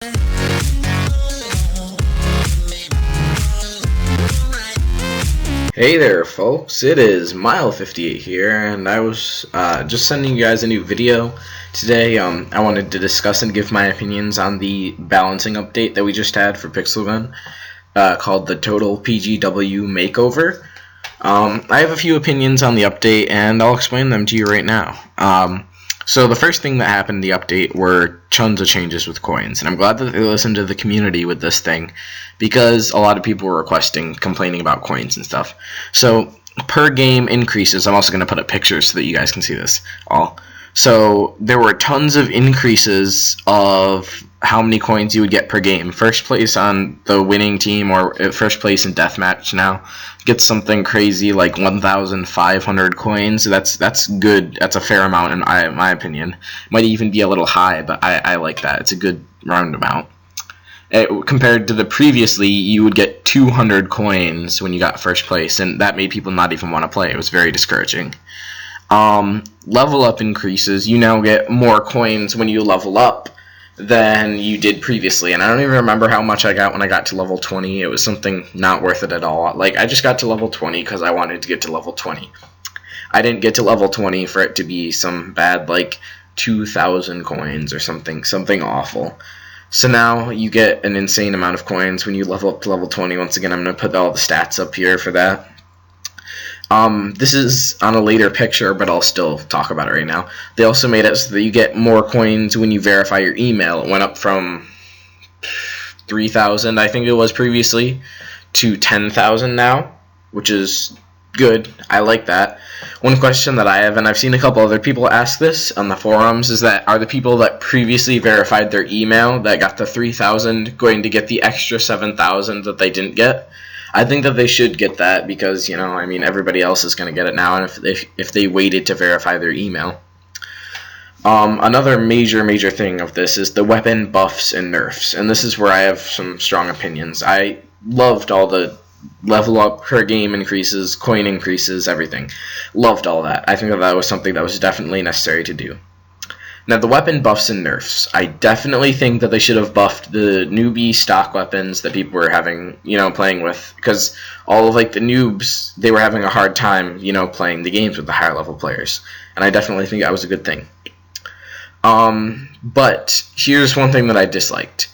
Hey there folks, it is Mile58 here, and I was just sending you guys a new video today. I wanted to discuss and give my opinions on the balancing update that we just had for Pixel Gun, called the Total PGW Makeover. I have a few opinions on the update, and I'll explain them to you right now. So the first thing that happened in the update were tons of changes with coins, and I'm glad that they listened to the community with this thing, because a lot of people were complaining about coins and stuff. So per game increases, I'm also going to put up pictures so that you guys can see this all. So there were tons of increases of how many coins you would get per game. First place on the winning team, or first place in deathmatch now, gets something crazy like 1,500 coins. That's good. That's a fair amount in my opinion. Might even be a little high, but I like that. It's a good round amount. Compared to the previously, you would get 200 coins when you got first place, and that made people not even want to play. It was very discouraging. Level up increases. You now get more coins when you level up than you did previously, and I don't even remember how much I got when I got to level 20. It was something not worth it at all. Like, I just got to level 20 because I wanted to get to level 20. I didn't get to level 20 for it to be some bad, like, 2,000 coins or something awful. So now you get an insane amount of coins when you level up to level 20. Once again, I'm going to put all the stats up here for that. This is on a later picture, but I'll still talk about it right now. They also made it so that you get more coins when you verify your email. It went up from 3,000, I think it was previously, to 10,000 now, which is good. I like that. One question that I have, and I've seen a couple other people ask this on the forums, is that are the people that previously verified their email that got the 3,000 going to get the extra 7,000 that they didn't get? I think that they should get that because, you know, I mean, everybody else is going to get it now, and if they waited to verify their email. Another major thing of this is the weapon buffs and nerfs, and this is where I have some strong opinions. I loved all the level up per game increases, coin increases, everything. Loved all that. I think that that was something that was definitely necessary to do. Now, the weapon buffs and nerfs. I definitely think that they should have buffed the newbie stock weapons that people were having, you know, playing with, because all of, like, the noobs, they were having a hard time, you know, playing the games with the higher level players, and I definitely think that was a good thing. But here's one thing that I disliked.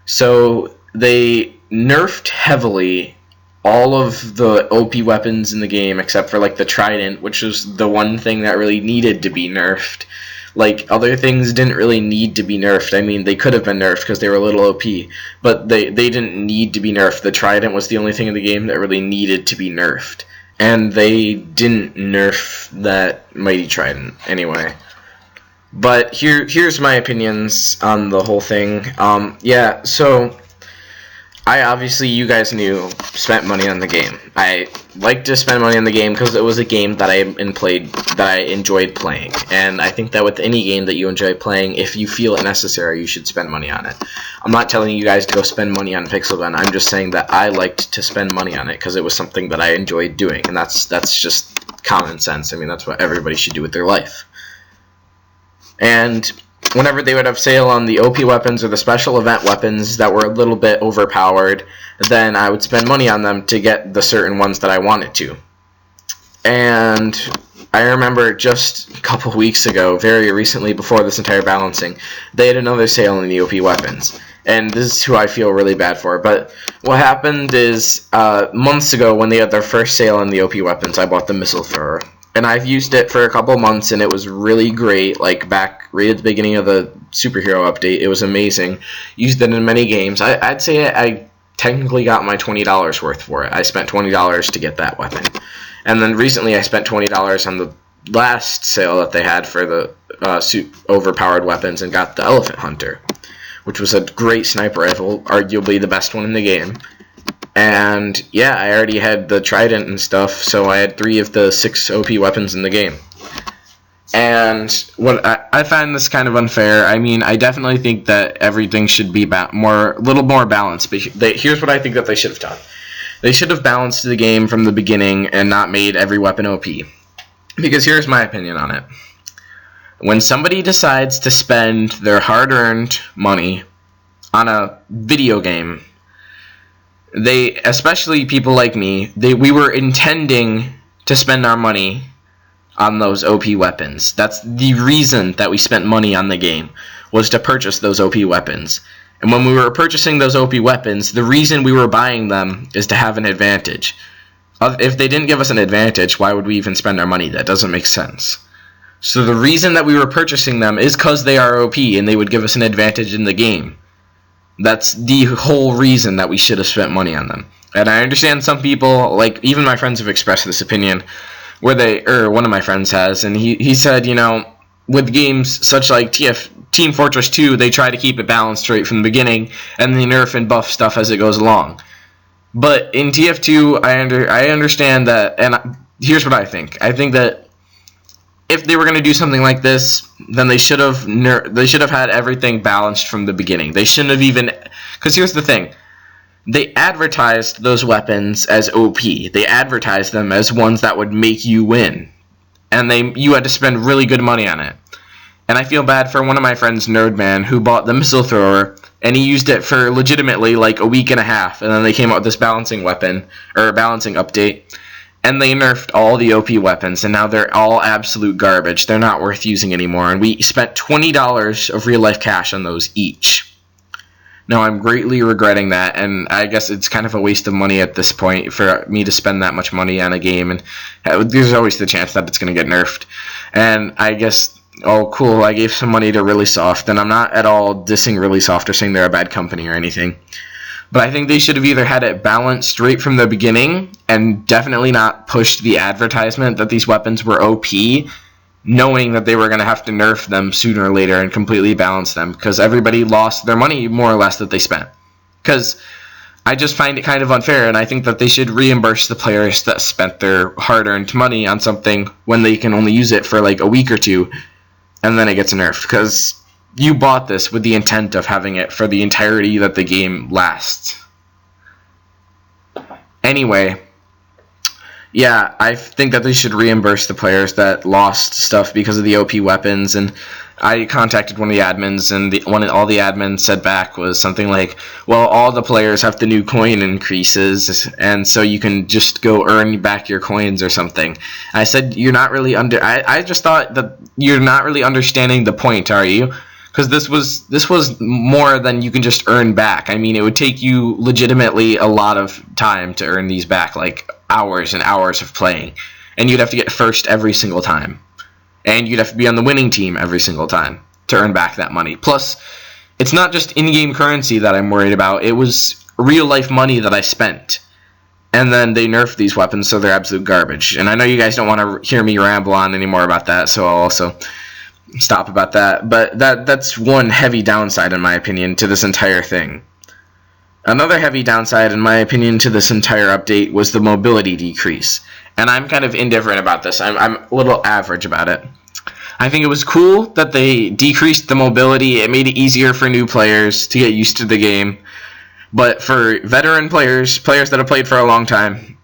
So they nerfed heavily all of the OP weapons in the game, except for, like, the trident, which was the one thing that really needed to be nerfed. Like, other things didn't really need to be nerfed. I mean, they could have been nerfed because they were a little OP, but they didn't need to be nerfed. The trident was the only thing in the game that really needed to be nerfed, and they didn't nerf that mighty trident anyway. But here's my opinions on the whole thing. Yeah, so I obviously, you guys knew, spent money on the game. I like to spend money on the game because it was a game that I enjoyed playing. And I think that with any game that you enjoy playing, if you feel it necessary, you should spend money on it. I'm not telling you guys to go spend money on Pixel Gun. I'm just saying that I liked to spend money on it because it was something that I enjoyed doing, and that's just common sense. I mean, that's what everybody should do with their life. And whenever they would have sale on the OP weapons or the special event weapons that were a little bit overpowered, then I would spend money on them to get the certain ones that I wanted to. And I remember just a couple weeks ago, very recently before this entire balancing, they had another sale on the OP weapons. And this is who I feel really bad for. But what happened is, months ago when they had their first sale on the OP weapons, I bought the missile thrower. And I've used it for a couple months, and it was really great. Like, back right at the beginning of the superhero update, it was amazing. Used it in many games. I'd say I technically got my $20 worth for it. I spent $20 to get that weapon. And then recently I spent $20 on the last sale that they had for the overpowered weapons and got the Elephant Hunter, which was a great sniper rifle, arguably the best one in the game. And yeah, I already had the trident and stuff, so I had 3 of the 6 OP weapons in the game. And what I find this kind of unfair. I mean, I definitely think that everything should be a little more balanced. But here's what I think that they should have done. They should have balanced the game from the beginning and not made every weapon OP. Because here's my opinion on it. When somebody decides to spend their hard-earned money on a video game, they, especially people like me, we were intending to spend our money on those OP weapons. That's the reason that we spent money on the game, was to purchase those OP weapons. And when we were purchasing those OP weapons, the reason we were buying them is to have an advantage. If they didn't give us an advantage, why would we even spend our money? That doesn't make sense. So the reason that we were purchasing them is because they are OP and they would give us an advantage in the game. That's the whole reason that we should have spent money on them. And I understand some people, like even my friends have expressed this opinion, where one of my friends has, and he said, you know, with games such like Team Fortress 2, they try to keep it balanced right from the beginning, and they nerf and buff stuff as it goes along. But in TF2, I understand that, and here's what I think. I think that if they were going to do something like this, then they should have had everything balanced from the beginning. They shouldn't have even, because here's the thing. They advertised those weapons as OP. They advertised them as ones that would make you win. And you had to spend really good money on it. And I feel bad for one of my friends, Nerdman, who bought the missile thrower, and he used it for legitimately like a week and a half, and then they came out with this balancing update, and they nerfed all the OP weapons, and now they're all absolute garbage. They're not worth using anymore, and we spent $20 of real-life cash on those each. Now, I'm greatly regretting that, and I guess it's kind of a waste of money at this point for me to spend that much money on a game, and there's always the chance that it's going to get nerfed. And I guess, oh, cool, I gave some money to Really Soft, and I'm not at all dissing Really Soft or saying they're a bad company or anything. But I think they should have either had it balanced right from the beginning and definitely not pushed the advertisement that these weapons were OP, knowing that they were going to have to nerf them sooner or later and completely balance them, because everybody lost their money more or less that they spent. Because I just find it kind of unfair, and I think that they should reimburse the players that spent their hard-earned money on something when they can only use it for like a week or two, and then it gets nerfed. Because you bought this with the intent of having it for the entirety that the game lasts. Anyway, yeah, I think that they should reimburse the players that lost stuff because of the OP weapons, and I contacted one of the admins, and all the admins said back was something like, well, all the players have the new coin increases, and so you can just go earn back your coins or something. I said, you're not really I just thought that you're not really understanding the point, are you? Because this was more than you can just earn back. I mean, it would take you legitimately a lot of time to earn these back, like hours and hours of playing. And you'd have to get first every single time. And you'd have to be on the winning team every single time to earn back that money. Plus, it's not just in-game currency that I'm worried about. It was real-life money that I spent. And then they nerfed these weapons, so they're absolute garbage. And I know you guys don't want to hear me ramble on anymore about that, so I'll also stop about that. But that's one heavy downside, in my opinion, to this entire thing. Another heavy downside, in my opinion, to this entire update was the mobility decrease. And I'm kind of indifferent about this. I'm a little average about it. I think it was cool that they decreased the mobility. It made it easier for new players to get used to the game. But for veteran players that have played for a long time,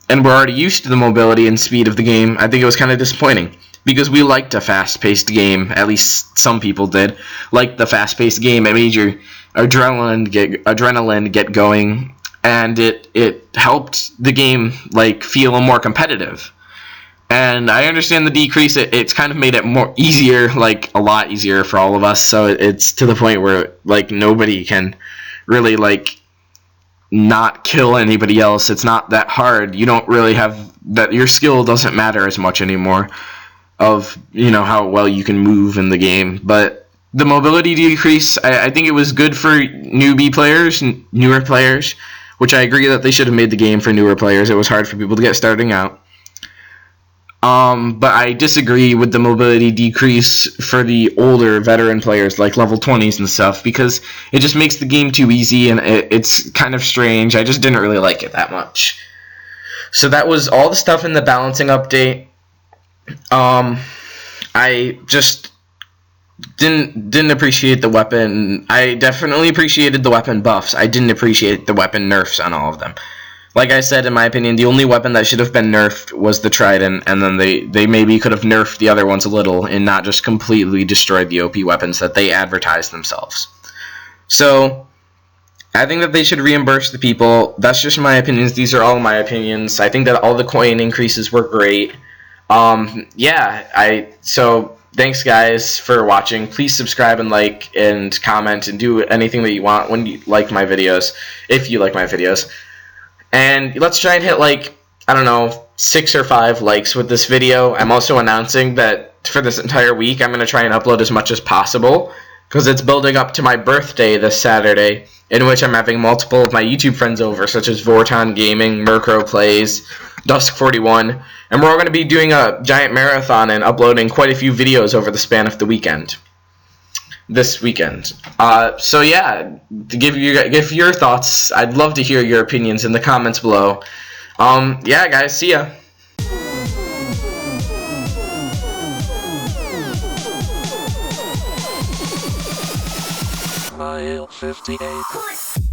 and were already used to the mobility and speed of the game, I think it was kind of disappointing. Because we liked a fast-paced game, at least some people did. Like the fast-paced game, it made your adrenaline get going, and it helped the game like feel more competitive. And I understand the decrease. It's kind of made it more easier, like a lot easier for all of us. So it's to the point where like nobody can really like not kill anybody else. It's not that hard. You don't really have that. Your skill doesn't matter as much anymore. Of, you know, how well you can move in the game. But the mobility decrease, I think it was good for newbie players, newer players, which I agree that they should have made the game for newer players. It was hard for people to get starting out. But I disagree with the mobility decrease for the older veteran players, like level 20s and stuff, because it just makes the game too easy, and it's kind of strange. I just didn't really like it that much. So that was all the stuff in the balancing update. I just didn't appreciate the weapon. I definitely appreciated the weapon buffs. I didn't appreciate the weapon nerfs on all of them. Like I said, in my opinion, the only weapon that should have been nerfed was the Trident, and then they maybe could have nerfed the other ones a little and not just completely destroyed the OP weapons that they advertised themselves. So I think that they should reimburse the people. That's just my opinions. These are all my opinions. I think that all the coin increases were great. So thanks guys for watching. Please subscribe and like and comment and do anything that you want when you like my videos, if you like my videos. And let's try and hit, like, I don't know, 6 or 5 likes with this video. I'm also announcing that for this entire week I'm going to try and upload as much as possible, because it's building up to my birthday this Saturday, in which I'm having multiple of my YouTube friends over, such as Vorton Gaming, Murkrow Plays, Dusk41, and we're all going to be doing a giant marathon and uploading quite a few videos over the span of the weekend. This weekend. So yeah, to give your thoughts. I'd love to hear your opinions in the comments below. Yeah, guys, see ya. Mile 58.